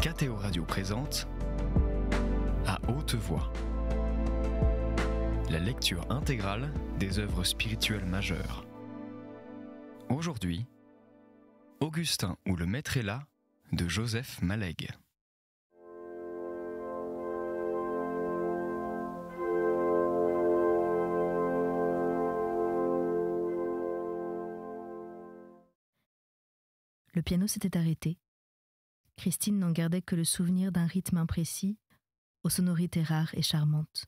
KTO Radio présente À haute voix, la lecture intégrale des œuvres spirituelles majeures. Aujourd'hui, Augustin ou le Maître est là de Joseph Malègue. Le piano s'était arrêté. Christine n'en gardait que le souvenir d'un rythme imprécis, aux sonorités rares et charmantes.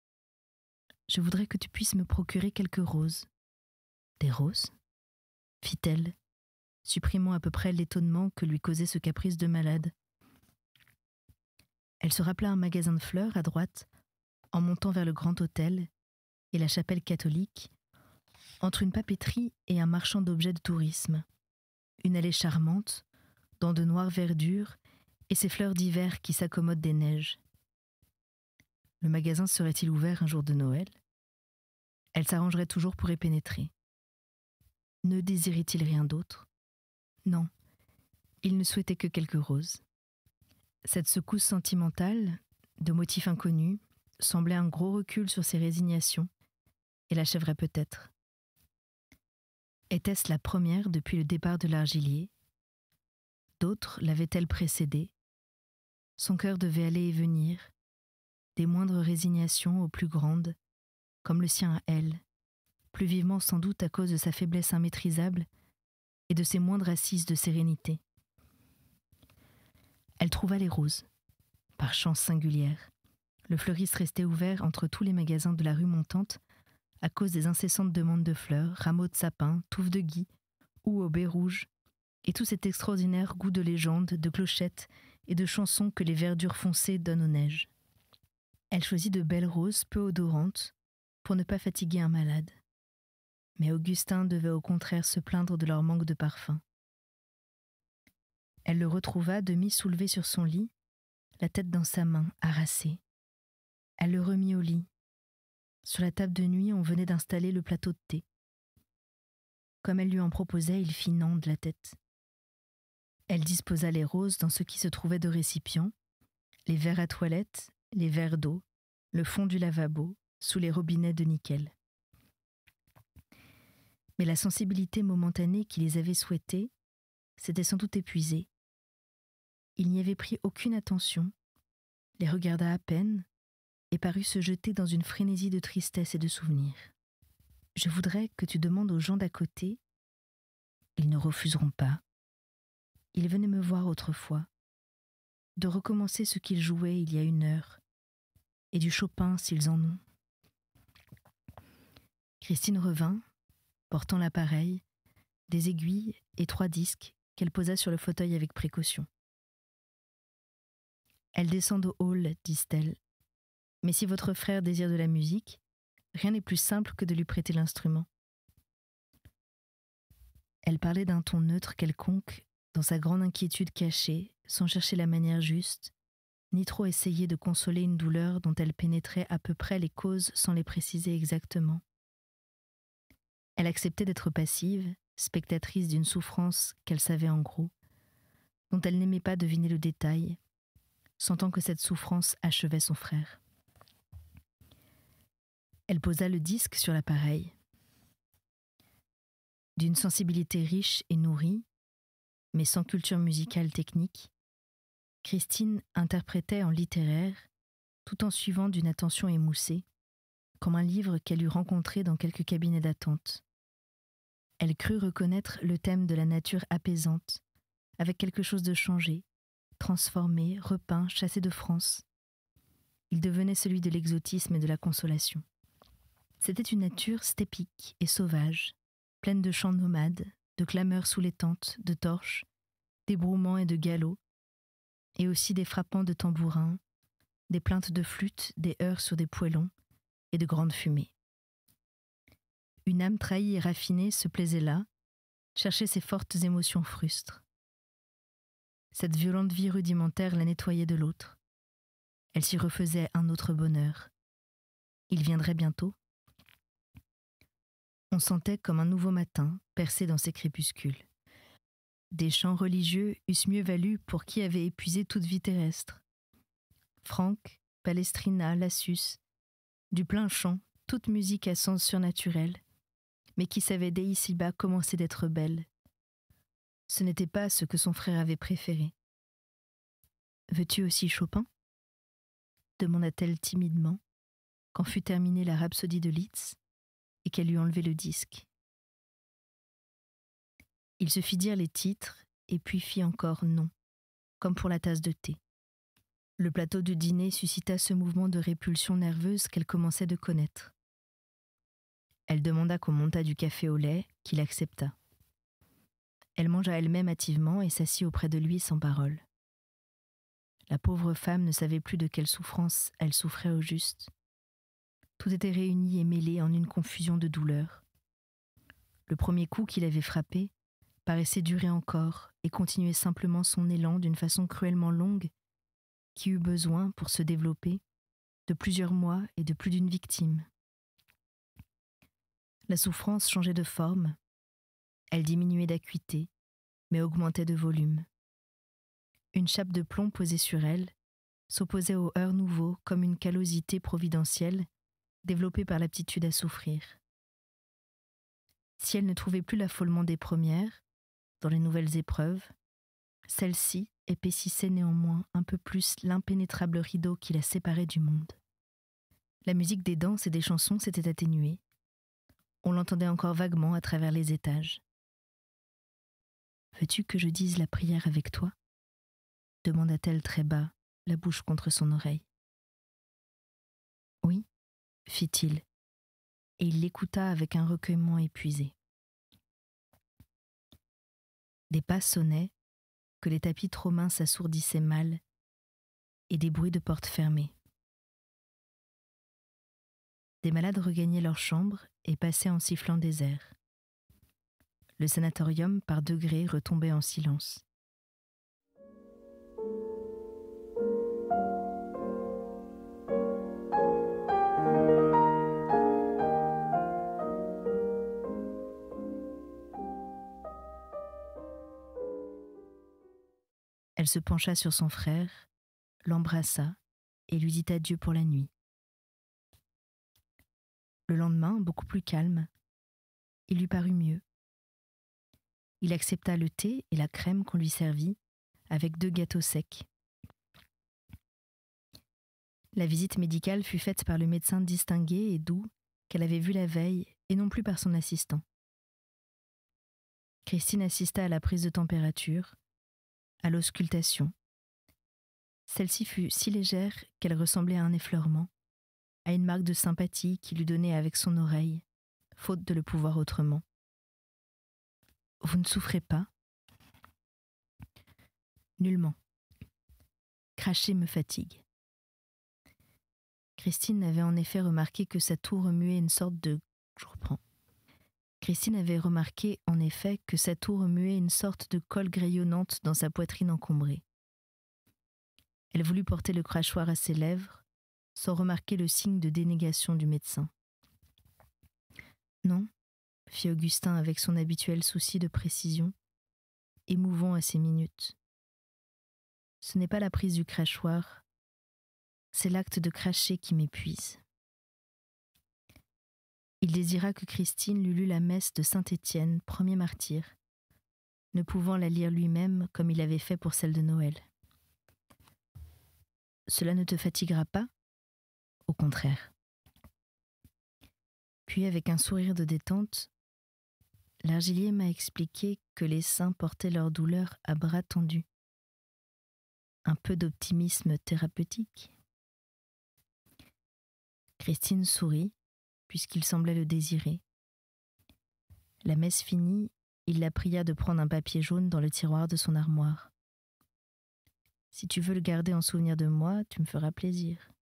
« Je voudrais que tu puisses me procurer quelques roses. »« Des roses ?» fit-elle, supprimant à peu près l'étonnement que lui causait ce caprice de malade. Elle se rappela un magasin de fleurs à droite, en montant vers le grand hôtel et la chapelle catholique, entre une papeterie et un marchand d'objets de tourisme. Une allée charmante, dans de noires verdures et ces fleurs d'hiver qui s'accommodent des neiges. Le magasin serait-il ouvert un jour de Noël ? Elle s'arrangerait toujours pour y pénétrer. Ne désirait-il rien d'autre ? Non, il ne souhaitait que quelques roses. Cette secousse sentimentale, de motifs inconnus, semblait un gros recul sur ses résignations, et l'achèverait peut-être. Était-ce la première depuis le départ de l'argilier ? D'autres l'avaient-elles précédée ? Son cœur devait aller et venir, des moindres résignations aux plus grandes, comme le sien à elle, plus vivement sans doute à cause de sa faiblesse immaîtrisable et de ses moindres assises de sérénité. Elle trouva les roses, par chance singulière. Le fleuriste restait ouvert entre tous les magasins de la rue montante à cause des incessantes demandes de fleurs, rameaux de sapin, touffes de gui ou au baies rouges, et tout cet extraordinaire goût de légende, de clochettes et de chansons que les verdures foncées donnent aux neiges. Elle choisit de belles roses peu odorantes pour ne pas fatiguer un malade. Mais Augustin devait au contraire se plaindre de leur manque de parfum. Elle le retrouva demi-soulevé sur son lit, la tête dans sa main, harassée. Elle le remit au lit. Sur la table de nuit, on venait d'installer le plateau de thé. Comme elle lui en proposait, il fit non de la tête. Elle disposa les roses dans ce qui se trouvait de récipients, les verres à toilette, les verres d'eau, le fond du lavabo, sous les robinets de nickel. Mais la sensibilité momentanée qui les avait souhaitées s'était sans doute épuisée. Il n'y avait pris aucune attention, les regarda à peine et parut se jeter dans une frénésie de tristesse et de souvenirs. « Je voudrais que tu demandes aux gens d'à côté. Ils ne refuseront pas. Ils venaient me voir autrefois, de recommencer ce qu'ils jouaient il y a 1 heure, et du Chopin s'ils en ont. » Christine revint, portant l'appareil, des aiguilles et 3 disques qu'elle posa sur le fauteuil avec précaution. « Elle descend au hall, disent-elles. Mais si votre frère désire de la musique, rien n'est plus simple que de lui prêter l'instrument. » Elle parlait d'un ton neutre quelconque, dans sa grande inquiétude cachée, sans chercher la manière juste, ni trop essayer de consoler une douleur dont elle pénétrait à peu près les causes sans les préciser exactement. Elle acceptait d'être passive, spectatrice d'une souffrance qu'elle savait en gros, dont elle n'aimait pas deviner le détail, sentant que cette souffrance achevait son frère. Elle posa le disque sur l'appareil. D'une sensibilité riche et nourrie, mais sans culture musicale technique, Christine interprétait en littéraire, tout en suivant d'une attention émoussée, comme un livre qu'elle eût rencontré dans quelque cabinet d'attente. Elle crut reconnaître le thème de la nature apaisante, avec quelque chose de changé, transformé, repeint, chassé de France. Il devenait celui de l'exotisme et de la consolation. C'était une nature stépique et sauvage, pleine de chants nomades, de clameurs sous les tentes, de torches, d'ébrouements et de galops, et aussi des frappements de tambourins, des plaintes de flûte, des heurts sur des poêlons et de grandes fumées. Une âme trahie et raffinée se plaisait là, cherchait ses fortes émotions frustres. Cette violente vie rudimentaire la nettoyait de l'autre. Elle s'y refaisait un autre bonheur. Il viendrait bientôt. On sentait comme un nouveau matin percer dans ces crépuscules. Des chants religieux eussent mieux valu pour qui avait épuisé toute vie terrestre. Franck, Palestrina, Lassus, du plein chant, toute musique à sens surnaturel, mais qui savait dès ici-bas commencer d'être belle. Ce n'était pas ce que son frère avait préféré. « Veux-tu aussi Chopin ?» demanda-t-elle timidement, quand fut terminée la rhapsodie de Liszt et qu'elle eut enlevé le disque. Il se fit dire les titres et puis fit encore non, comme pour la tasse de thé. Le plateau du dîner suscita ce mouvement de répulsion nerveuse qu'elle commençait de connaître. Elle demanda qu'on montât du café au lait, qu'il accepta. Elle mangea elle-même hâtivement et s'assit auprès de lui sans parole. La pauvre femme ne savait plus de quelle souffrance elle souffrait au juste. Tout était réuni et mêlé en une confusion de douleurs. Le premier coup qu'il avait frappé paraissait durer encore et continuer simplement son élan d'une façon cruellement longue qui eut besoin, pour se développer, de plusieurs mois et de plus d'une victime. La souffrance changeait de forme, elle diminuait d'acuité, mais augmentait de volume. Une chape de plomb posée sur elle s'opposait au heurt nouveau comme une callosité providentielle développée par l'aptitude à souffrir. Si elle ne trouvait plus l'affolement des premières, dans les nouvelles épreuves, celle-ci épaississait néanmoins un peu plus l'impénétrable rideau qui la séparait du monde. La musique des danses et des chansons s'était atténuée. On l'entendait encore vaguement à travers les étages. « Veux-tu que je dise la prière avec toi ?» demanda-t-elle très bas, la bouche contre son oreille. « Oui, » fit-il, et il l'écouta avec un recueillement épuisé. Des pas sonnaient, que les tapis trop minces assourdissaient mal, et des bruits de portes fermées. Des malades regagnaient leur chambre et passaient en sifflant des airs. Le sanatorium, par degrés, retombait en silence. Elle se pencha sur son frère, l'embrassa et lui dit adieu pour la nuit. Le lendemain, beaucoup plus calme, il lui parut mieux. Il accepta le thé et la crème qu'on lui servit, avec 2 gâteaux secs. La visite médicale fut faite par le médecin distingué et doux qu'elle avait vu la veille, et non plus par son assistant. Christine assista à la prise de température, à l'auscultation. Celle-ci fut si légère qu'elle ressemblait à un effleurement, à une marque de sympathie qu'il lui donnait avec son oreille, faute de le pouvoir autrement. « Vous ne souffrez pas ?»« Nullement. Cracher me fatigue. » Christine avait en effet remarqué que sa toux remuait une sorte de... Christine avait remarqué en effet que sa toux remuait une sorte de colle grayonnante dans sa poitrine encombrée. Elle voulut porter le crachoir à ses lèvres, sans remarquer le signe de dénégation du médecin. « Non, » fit Augustin avec son habituel souci de précision, émouvant à ces minutes. « Ce n'est pas la prise du crachoir, c'est l'acte de cracher qui m'épuise. » Il désira que Christine lui lût la messe de Saint-Étienne, premier martyr, ne pouvant la lire lui-même comme il avait fait pour celle de Noël. « Cela ne te fatiguera pas ? Au contraire. » Puis, avec un sourire de détente, l'argilier m'a expliqué que les saints portaient leur douleur à bras tendus. Un peu d'optimisme thérapeutique. Christine sourit, puisqu'il semblait le désirer. La messe finie, il la pria de prendre un papier jaune dans le tiroir de son armoire. « Si tu veux le garder en souvenir de moi, tu me feras plaisir. »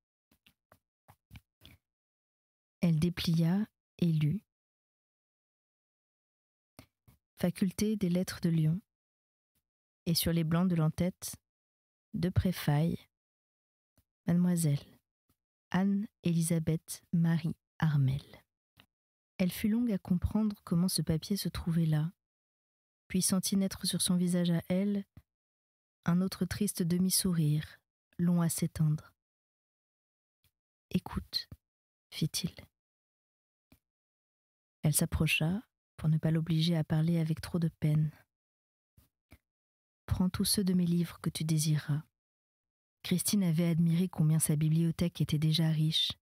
Elle déplia et lut. Faculté des lettres de Lyon. Et sur les blancs de l'entête, de préfaille, Mademoiselle Anne-Élisabeth Marie Armel. Elle fut longue à comprendre comment ce papier se trouvait là, puis sentit naître sur son visage à elle un autre triste demi-sourire, long à s'éteindre. « Écoute, fit-il. » Elle s'approcha, pour ne pas l'obliger à parler avec trop de peine. « Prends tous ceux de mes livres que tu désireras. » Christine avait admiré combien sa bibliothèque était déjà riche.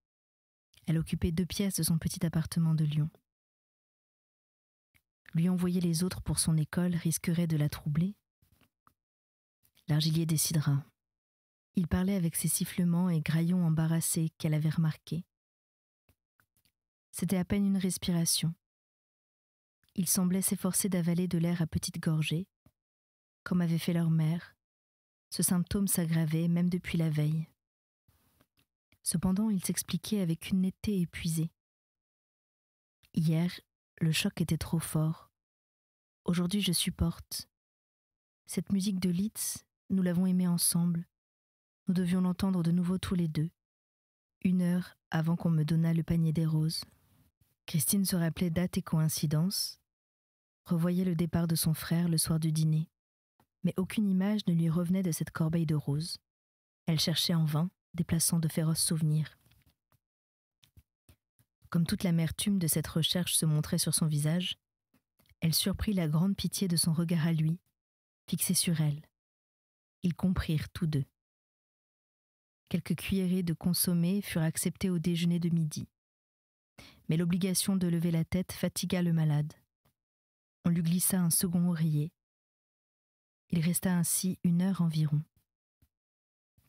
Elle occupait 2 pièces de son petit appartement de Lyon. Lui envoyer les autres pour son école risquerait de la troubler. L'argilier décidera. Il parlait avec ses sifflements et graillons embarrassés qu'elle avait remarqués. C'était à peine une respiration. Il semblait s'efforcer d'avaler de l'air à petites gorgées, comme avait fait leur mère. Ce symptôme s'aggravait même depuis la veille. Cependant, il s'expliquait avec une netteté épuisée. Hier, le choc était trop fort. Aujourd'hui, je supporte. Cette musique de Liszt, nous l'avons aimée ensemble. Nous devions l'entendre de nouveau tous les deux, 1 heure avant qu'on me donnât le panier des roses. Christine se rappelait date et coïncidence, revoyait le départ de son frère le soir du dîner, mais aucune image ne lui revenait de cette corbeille de roses. Elle cherchait en vain, déplaçant de féroces souvenirs. Comme toute l'amertume de cette recherche se montrait sur son visage, elle surprit la grande pitié de son regard à lui, fixé sur elle. Ils comprirent tous deux. Quelques cuillerées de consommé furent acceptées au déjeuner de midi. Mais l'obligation de lever la tête fatigua le malade. On lui glissa un second oreiller. Il resta ainsi 1 heure environ.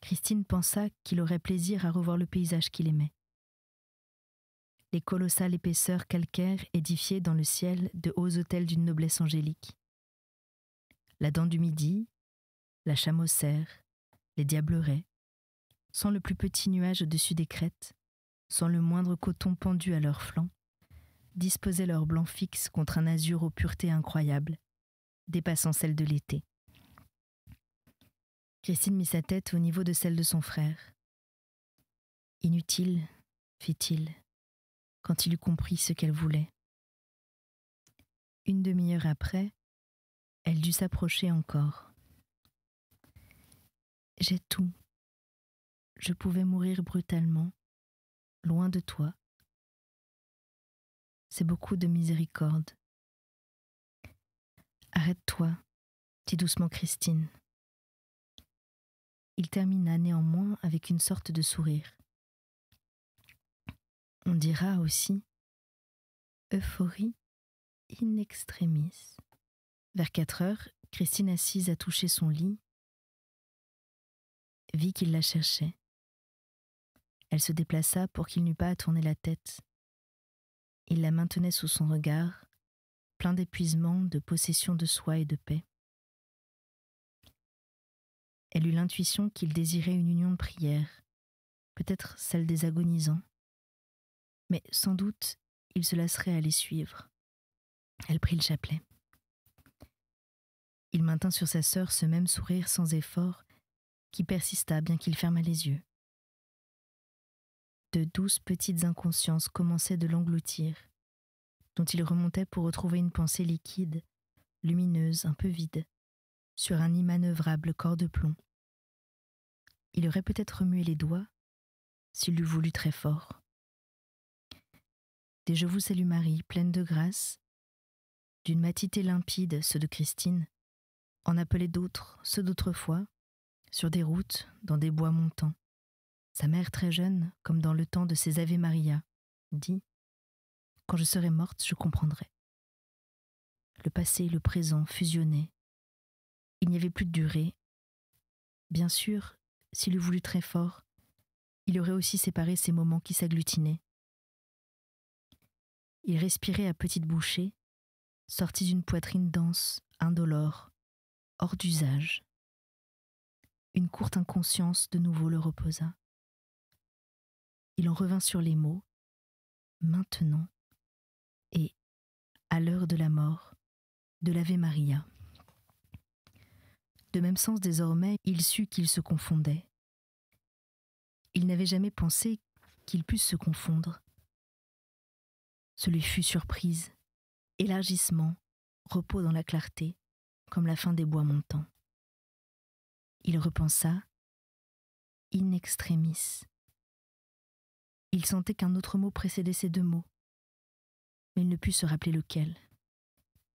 Christine pensa qu'il aurait plaisir à revoir le paysage qu'il aimait. Les colossales épaisseurs calcaires édifiées dans le ciel de hauts hôtels d'une noblesse angélique. La dent du Midi, la Chamossère, les Diablerets, sans le plus petit nuage au-dessus des crêtes, sans le moindre coton pendu à leurs flancs, disposaient leurs blancs fixes contre un azur aux puretés incroyables, dépassant celle de l'été. Christine mit sa tête au niveau de celle de son frère. « Inutile, fit-il, quand il eut compris ce qu'elle voulait. » 1 demi-heure après, elle dut s'approcher encore. « J'ai tout. Je pouvais mourir brutalement, loin de toi. C'est beaucoup de miséricorde. »« Arrête-toi, dit doucement Christine. » Il termina néanmoins avec une sorte de sourire. On dira aussi euphorie in extremis. Vers 4 heures, Christine, assise à toucher son lit, vit qu'il la cherchait. Elle se déplaça pour qu'il n'eût pas à tourner la tête. Il la maintenait sous son regard, plein d'épuisement, de possession de soi et de paix. Elle eut l'intuition qu'il désirait une union de prière, peut-être celle des agonisants, mais sans doute il se lasserait à les suivre. Elle prit le chapelet. Il maintint sur sa sœur ce même sourire sans effort qui persista bien qu'il fermât les yeux. De douces petites inconsciences commençaient de l'engloutir, dont il remontait pour retrouver une pensée liquide, lumineuse, un peu vide, sur un immanœuvrable corps de plomb. Il aurait peut-être remué les doigts, s'il l'eût voulu très fort. Des « Je vous salue Marie » pleines de grâce, d'une matité limpide, ceux de Christine, en appelaient d'autres, ceux d'autrefois, sur des routes, dans des bois montants. Sa mère très jeune, comme dans le temps de ses Ave Maria, dit « Quand je serai morte, je comprendrai. » Le passé et le présent fusionnaient. Il n'y avait plus de durée. Bien sûr, s'il eût voulu très fort, il aurait aussi séparé ces moments qui s'agglutinaient. Il respirait à petites bouchées, sorti d'une poitrine dense, indolore, hors d'usage. Une courte inconscience de nouveau le reposa. Il en revint sur les mots, maintenant, et, à l'heure de la mort, de l'Ave Maria. De même sens désormais, il sut qu'ils se confondaient. Il n'avait jamais pensé qu'ils pussent se confondre. Ce lui fut surprise, élargissement, repos dans la clarté, comme la fin des bois montants. Il repensa « in extremis ». Il sentait qu'un autre mot précédait ces deux mots, mais il ne put se rappeler lequel.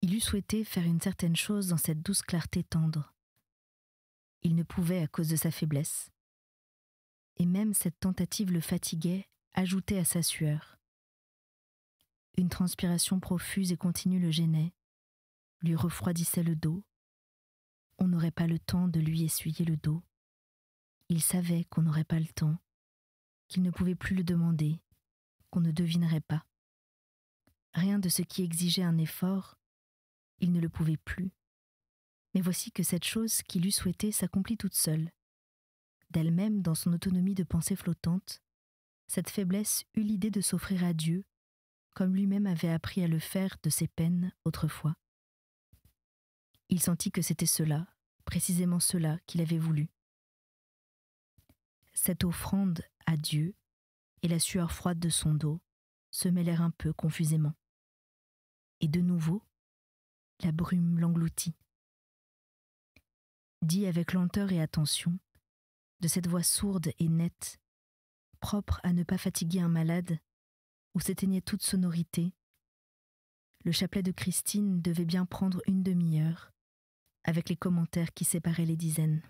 Il eût souhaité faire une certaine chose dans cette douce clarté tendre. Il ne pouvait à cause de sa faiblesse. Et même cette tentative le fatiguait, ajoutait à sa sueur. Une transpiration profuse et continue le gênait, lui refroidissait le dos. On n'aurait pas le temps de lui essuyer le dos. Il savait qu'on n'aurait pas le temps, qu'il ne pouvait plus le demander, qu'on ne devinerait pas. Rien de ce qui exigeait un effort, il ne le pouvait plus. Mais voici que cette chose qu'il eût souhaitée s'accomplit toute seule. D'elle-même, dans son autonomie de pensée flottante, cette faiblesse eut l'idée de s'offrir à Dieu, comme lui-même avait appris à le faire de ses peines autrefois. Il sentit que c'était cela, précisément cela qu'il avait voulu. Cette offrande à Dieu et la sueur froide de son dos se mêlèrent un peu confusément. Et de nouveau, la brume l'engloutit. Dit avec lenteur et attention, de cette voix sourde et nette, propre à ne pas fatiguer un malade, où s'éteignait toute sonorité, le chapelet de Christine devait bien prendre une demi-heure, avec les commentaires qui séparaient les dizaines.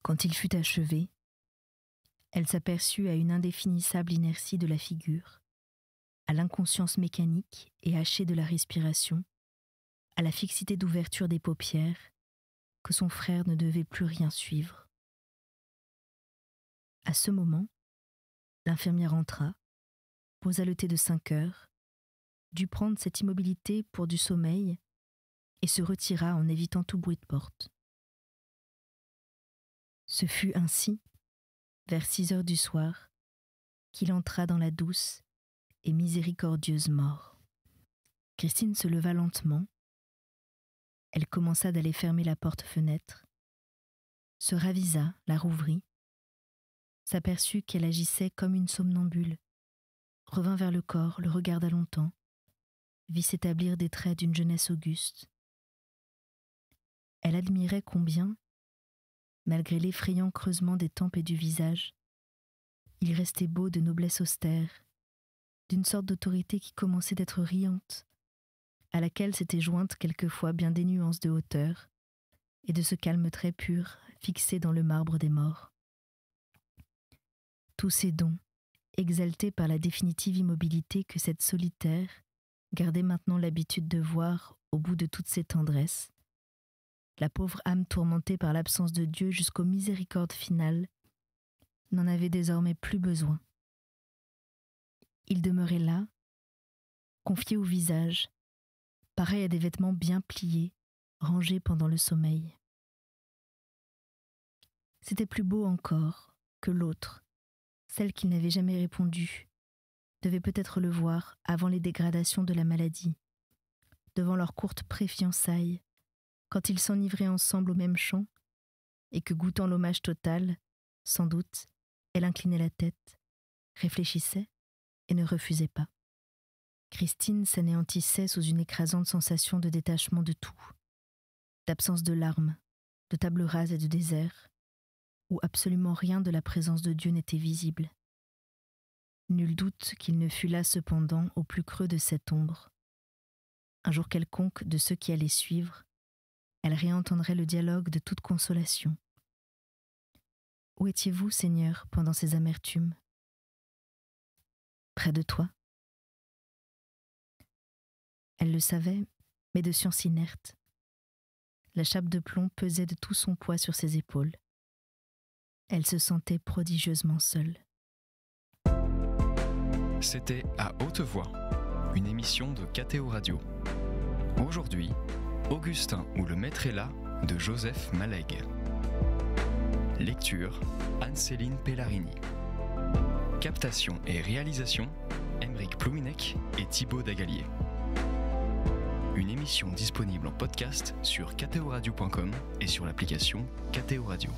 Quand il fut achevé, elle s'aperçut à une indéfinissable inertie de la figure, à l'inconscience mécanique et hachée de la respiration, à la fixité d'ouverture des paupières, que son frère ne devait plus rien suivre. À ce moment, l'infirmière entra, posa le thé de 5 heures, dut prendre cette immobilité pour du sommeil et se retira en évitant tout bruit de porte. Ce fut ainsi, vers 6 heures du soir, qu'il entra dans la douce et miséricordieuse mort. Christine se leva lentement. Elle commença d'aller fermer la porte-fenêtre, se ravisa, la rouvrit, s'aperçut qu'elle agissait comme une somnambule, revint vers le corps, le regarda longtemps, vit s'établir des traits d'une jeunesse auguste. Elle admirait combien, malgré l'effrayant creusement des tempes et du visage, il restait beau de noblesse austère, d'une sorte d'autorité qui commençait d'être riante, à laquelle s'étaient jointes quelquefois bien des nuances de hauteur, et de ce calme très pur fixé dans le marbre des morts. Tous ces dons, exaltés par la définitive immobilité que cette solitaire gardait maintenant l'habitude de voir au bout de toutes ses tendresses, la pauvre âme tourmentée par l'absence de Dieu jusqu'aux miséricordes finales, n'en avait désormais plus besoin. Il demeurait là, confié au visage, pareil à des vêtements bien pliés, rangés pendant le sommeil. C'était plus beau encore que l'autre, celle qu'il n'avait jamais répondu, devait peut-être le voir avant les dégradations de la maladie, devant leur courte pré-fiançailles, quand ils s'enivraient ensemble au même champ, et que, goûtant l'hommage total, sans doute, elle inclinait la tête, réfléchissait et ne refusait pas. Christine s'anéantissait sous une écrasante sensation de détachement de tout, d'absence de larmes, de table rase et de désert, où absolument rien de la présence de Dieu n'était visible. Nul doute qu'il ne fût là cependant au plus creux de cette ombre. Un jour quelconque de ceux qui allaient suivre, elle réentendrait le dialogue de toute consolation. « Où étiez-vous, Seigneur, pendant ces amertumes ? Près de toi. » Elle le savait, mais de science inerte. La chape de plomb pesait de tout son poids sur ses épaules. Elle se sentait prodigieusement seule. C'était À haute voix, une émission de KTO Radio. Aujourd'hui, Augustin ou le maître est là de Joseph Malègue. Lecture, Anne-Céline Pellarini. Captation et réalisation, Aymeric Plouminec et Thibaut Dagalier. Une émission disponible en podcast sur ktoradio.com et sur l'application KTO Radio.